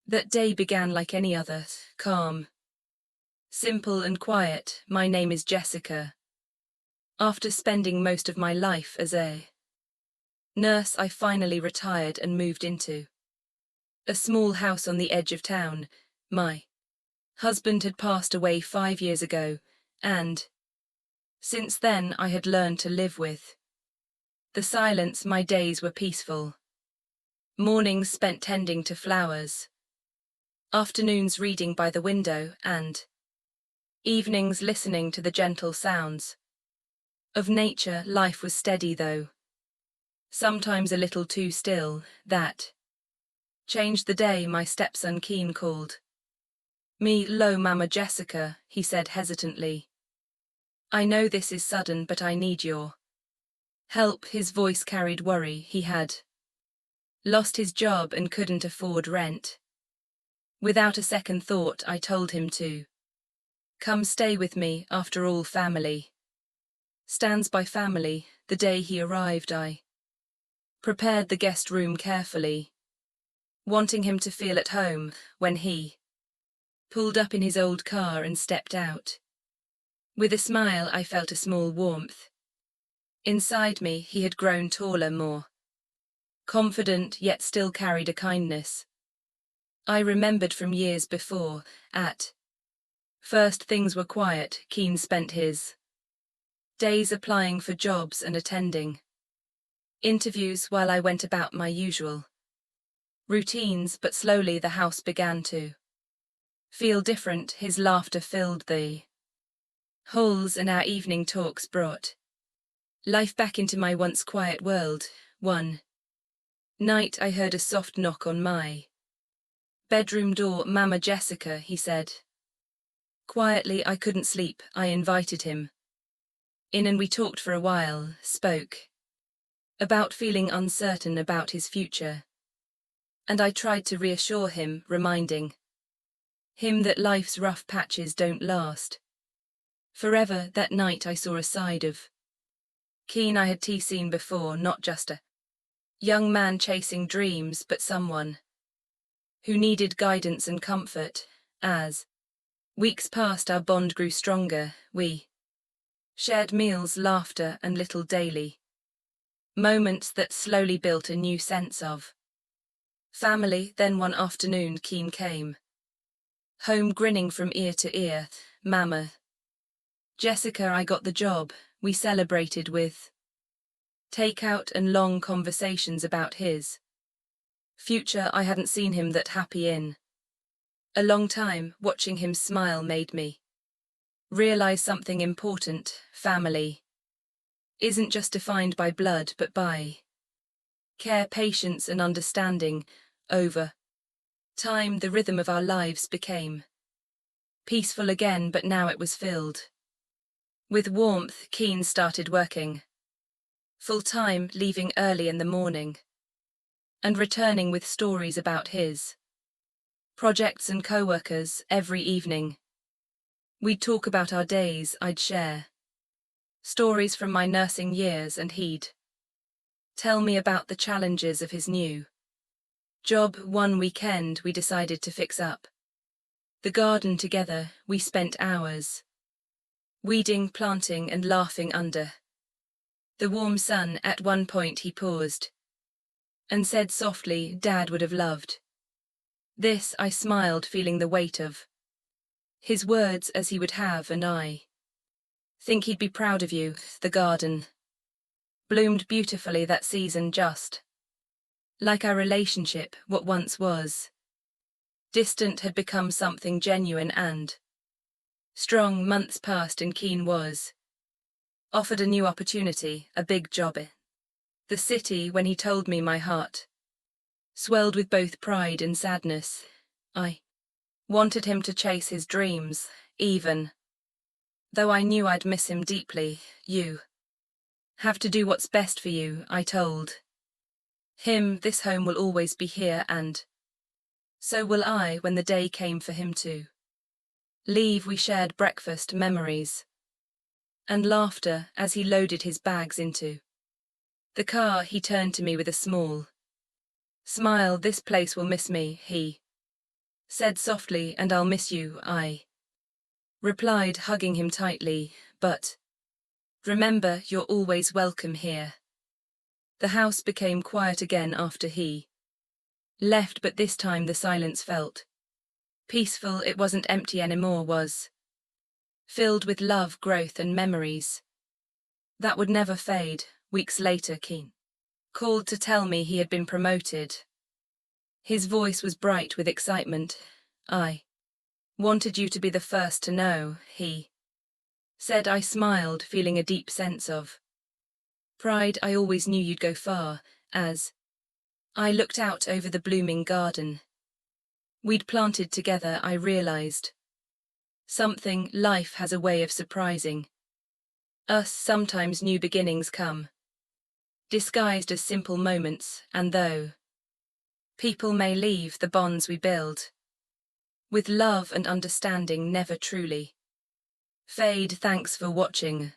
That day began like any other, calm, simple and quiet. My name is Jessica. After spending most of my life as a nurse, I finally retired and moved into a small house on the edge of town. My husband had passed away 5 years ago, and since then I had learned to live with the silence. My days were peaceful. Mornings spent tending to flowers, afternoons reading by the window, and evenings listening to the gentle sounds of nature. Life was steady though, sometimes a little too still. That changed the day my stepson Keen called me. "Lo, Mama Jessica," he said hesitantly. "I know this is sudden, but I need your help." His voice carried worry. He had lost his job and couldn't afford rent. Without a second thought, I told him to come stay with me. After all, family stands by family. The day he arrived, I prepared the guest room carefully, wanting him to feel at home. When he pulled up in his old car and stepped out, with a smile, I felt a small warmth inside me. He had grown taller, more confident, yet still carried a kindness I remembered from years before. At first things were quiet. Keen spent his days applying for jobs and attending interviews while I went about my usual routines, but slowly the house began to feel different. His laughter filled the halls and our evening talks brought life back into my once quiet world. One night I heard a soft knock on my bedroom door. "Mama Jessica," he said quietly. I couldn't sleep. I invited him in and we talked for a while, spoke about feeling uncertain about his future, and I tried to reassure him, reminding him that life's rough patches don't last forever. That night I saw a side of Keen I had seen before, not just a young man chasing dreams, but someone who needed guidance and comfort. As weeks passed, our bond grew stronger. We shared meals, laughter, and little daily moments that slowly built a new sense of family. Then one afternoon Keen came home grinning from ear to ear. "Mama Jessica, I got the job." We celebrated with takeout and long conversations about his future. I hadn't seen him that happy in a long time. Watching him smile made me realize something important. Family isn't just defined by blood, but by care, patience, and understanding. Over time, the rhythm of our lives became peaceful again, but now it was filled with warmth. Keen started working full-time, leaving early in the morning and returning with stories about his projects and co-workers. Every evening we'd talk about our days. I'd share stories from my nursing years, and he'd tell me about the challenges of his new job. One weekend we decided to fix up the garden together. We spent hours weeding, planting, and laughing under the warm sun. At one point he paused and said softly, "Dad would have loved this." I smiled, feeling the weight of his words, as he would have, and I think he'd be proud of you. The garden bloomed beautifully that season, just like our relationship. What once was distant had become something genuine and strong. Months passed and Keen was offered a new opportunity, a big job in the city. When he told me, my heart swelled with both pride and sadness. I wanted him to chase his dreams, even though I knew I'd miss him deeply. "You have to do what's best for you," I told him. "This home will always be here, and so will I." When the day came for him to leave, we shared breakfast, memories, and laughter. As he loaded his bags into the car, he turned to me with a small smile. "This place will miss me," he said softly, and I'll miss you, I replied, hugging him tightly, but remember, you're always welcome here. The house became quiet again after he left, but this time the silence felt peaceful. It wasn't empty anymore, was filled with love, growth, and memories that would never fade. Weeks later, Keen called to tell me he had been promoted. His voice was bright with excitement. I wanted you to be the first to know, he said. I smiled, feeling a deep sense of pride. I always knew you'd go far, as I looked out over the blooming garden we'd planted together. I realized something. Life has a way of surprising us. Sometimes new beginnings come disguised as simple moments, and though people may leave, the bonds we build with love and understanding never truly fade. Thanks for watching.